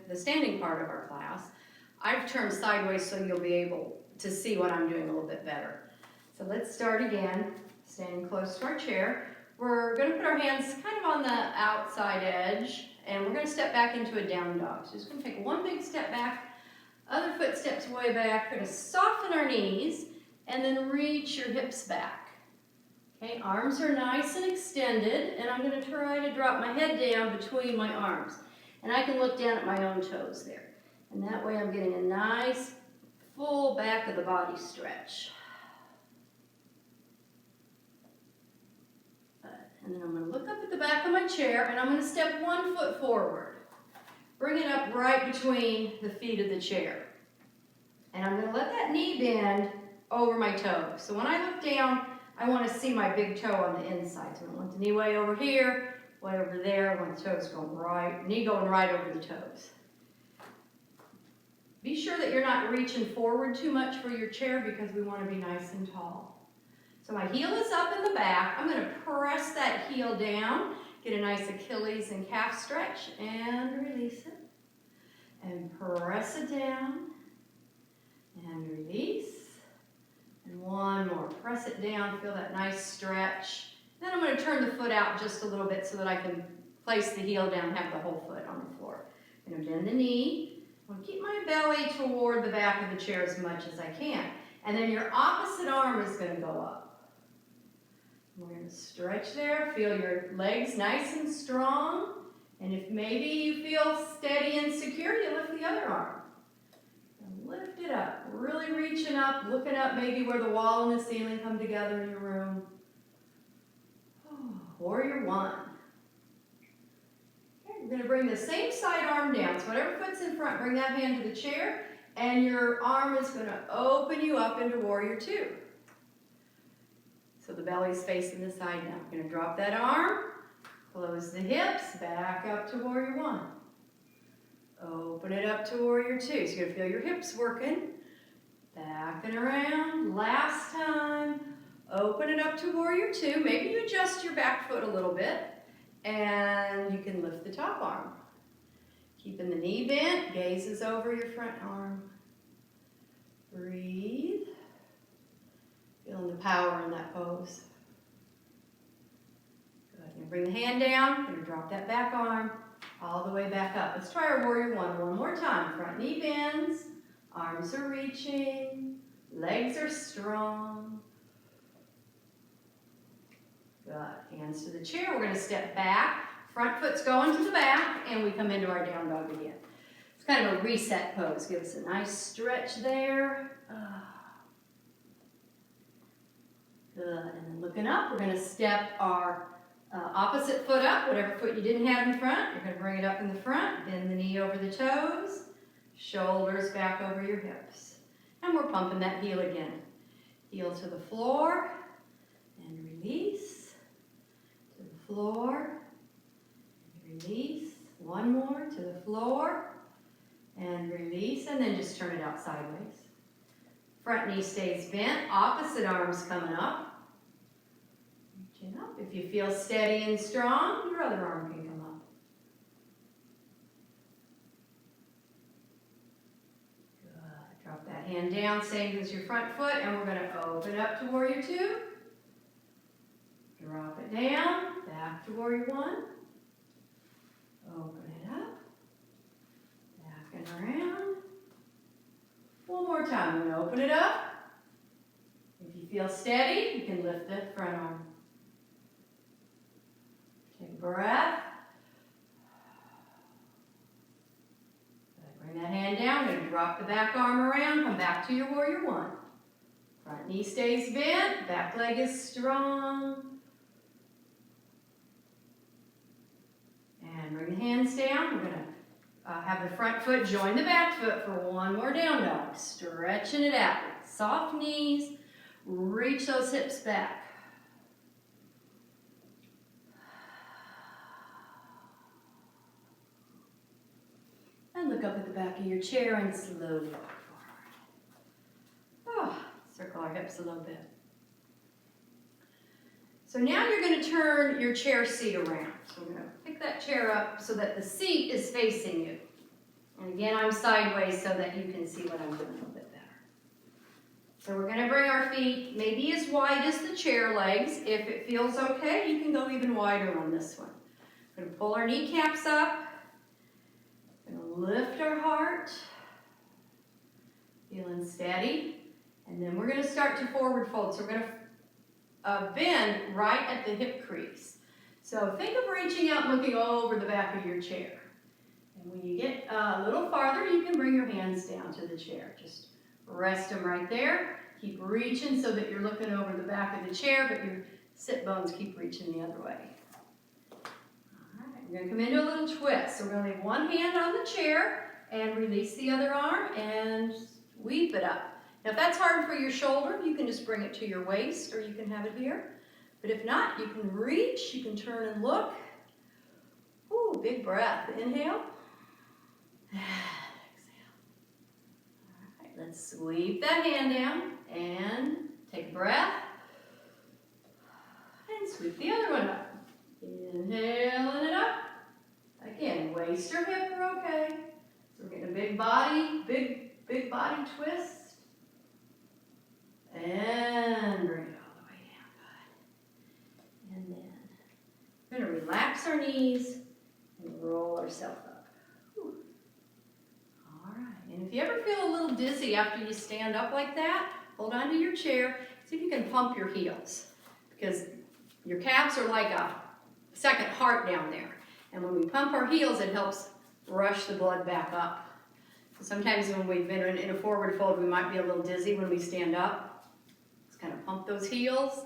the standing part of our class. I've turned sideways so you'll be able to see what I'm doing a little bit better. So let's start again, standing close to our chair. We're going to put our hands kind of on the outside edge, and we're going to step back into a down dog. So just going to take one big step back, other foot steps way back. We're going to soften our knees, and then reach your hips back. Okay, arms are nice and extended, and I'm going to try to drop my head down between my arms. And I can look down at my own toes there. And that way I'm getting a nice full back of the body stretch. And then I'm going to look up at the back of my chair, and I'm going to step 1 foot forward. Bring it up right between the feet of the chair. And I'm going to let that knee bend over my toe. So when I look down, I want to see my big toe on the inside. So I want the knee way over here, way over there. I want the toes going right, knee going right over the toes. Be sure that you're not reaching forward too much for your chair because we want to be nice and tall. So my heel is up in the back. I'm going to press that heel down, get a nice Achilles and calf stretch, and release it. And press it down, and release. And one more. Press it down, feel that nice stretch. Then I'm going to turn the foot out just a little bit so that I can place the heel down, have the whole foot on the floor. I'm going to bend the knee. I'm going to keep my belly toward the back of the chair as much as I can. And then your opposite arm is going to go up. We're going to stretch there. Feel your legs nice and strong. And if maybe you feel steady and secure, you lift the other arm. And lift it up. Really reaching up, looking up maybe where the wall and the ceiling come together in your room. Warrior one. Okay, we're going to bring the same side arm down. So whatever foot's in front, bring that hand to the chair. And your arm is going to open you up into warrior two. So the belly's facing the side now. We're going to drop that arm, close the hips, back up to warrior one. Open it up to warrior two. So you're going to feel your hips working. Back and around. Last time. Open it up to warrior two. Maybe you adjust your back foot a little bit. And you can lift the top arm. Keeping the knee bent. Gaze is over your front arm. Breathe. Feeling the power in that pose. Good. You're going to bring the hand down. You're going to drop that back arm all the way back up. Let's try our warrior one more time. Front knee bends. Arms are reaching. Legs are strong. Good. Hands to the chair. We're going to step back. Front foot's going to the back, and we come into our down dog again. It's kind of a reset pose. Give us a nice stretch there. Good. And then looking up, we're going to step our opposite foot up. Whatever foot you didn't have in front, you're going to bring it up in the front. Bend the knee over the toes. Shoulders back over your hips. And we're pumping that heel again. Heel to the floor. And release. To the floor. And release. One more to the floor. And release. And then just turn it out sideways. Front knee stays bent. Opposite arm's coming up. Reaching up. If you feel steady and strong, your other arm can come up. Good. Drop that hand down, same as your front foot, and we're going to open up to warrior two. Drop it down, back to warrior one. Open it up. Back and around. One more time. I'm going to open it up. If you feel steady, you can lift the front arm. Take a breath. Bring that hand down. We're going to drop the back arm around. Come back to your warrior one. Front knee stays bent. Back leg is strong. And bring the hands down. We're going to have the front foot join the back foot for one more down dog. Stretching it out. Soft knees. Reach those hips back. And look up at the back of your chair and slowly walk forward. Circle our hips a little bit. So now you're going to turn your chair seat around. So we're going to pick that chair up so that the seat is facing you. Again, I'm sideways so that you can see what I'm doing a little bit better. So we're going to bring our feet maybe as wide as the chair legs. If it feels okay, you can go even wider on this one. We're going to pull our kneecaps up. We're going to lift our heart. Feeling steady. And then we're going to start to forward fold. So we're going to bend right at the hip crease. So think of reaching out and looking over the back of your chair. And when you get a little farther, you can bring your hands down to the chair. Just rest them right there. Keep reaching so that you're looking over the back of the chair, but your sit bones keep reaching the other way. All right, we're going to come into a little twist. So we're going to leave one hand on the chair and release the other arm and sweep it up. Now if that's hard for your shoulder, you can just bring it to your waist or you can have it here. But if not, you can reach, you can turn and look. Ooh, big breath. Inhale. Exhale. All right, let's sweep that hand down and take a breath. And sweep the other one up. Inhaling it up. Again, waist or hip are okay. So we're getting a big body, big body twist. And bring it all the way down. Good. And then we're going to relax our knees and roll ourselves up. Whew. All right. And if you ever feel a little dizzy after you stand up like that, hold on to your chair. See if you can pump your heels. Because your calves are like a second heart down there. And when we pump our heels, it helps rush the blood back up. Sometimes when we've been in a forward fold, we might be a little dizzy when we stand up. Let's kind of pump those heels,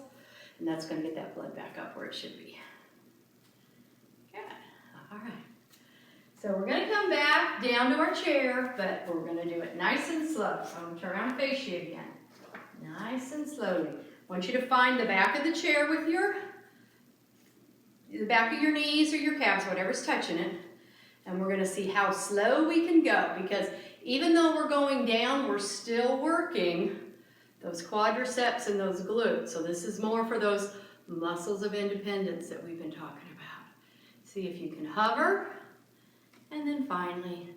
and that's going to get that blood back up where it should be. Good. All right. So we're going to come back down to our chair, but we're going to do it nice and slow. So I'm going to turn around and face you again. Nice and slowly. I want you to find the back of the chair with the back of your knees or your calves, whatever's touching it. And we're going to see how slow we can go, because even though we're going down, we're still working those quadriceps and those glutes. So this is more for those muscles of independence that we've been talking about. See if you can hover, and then finally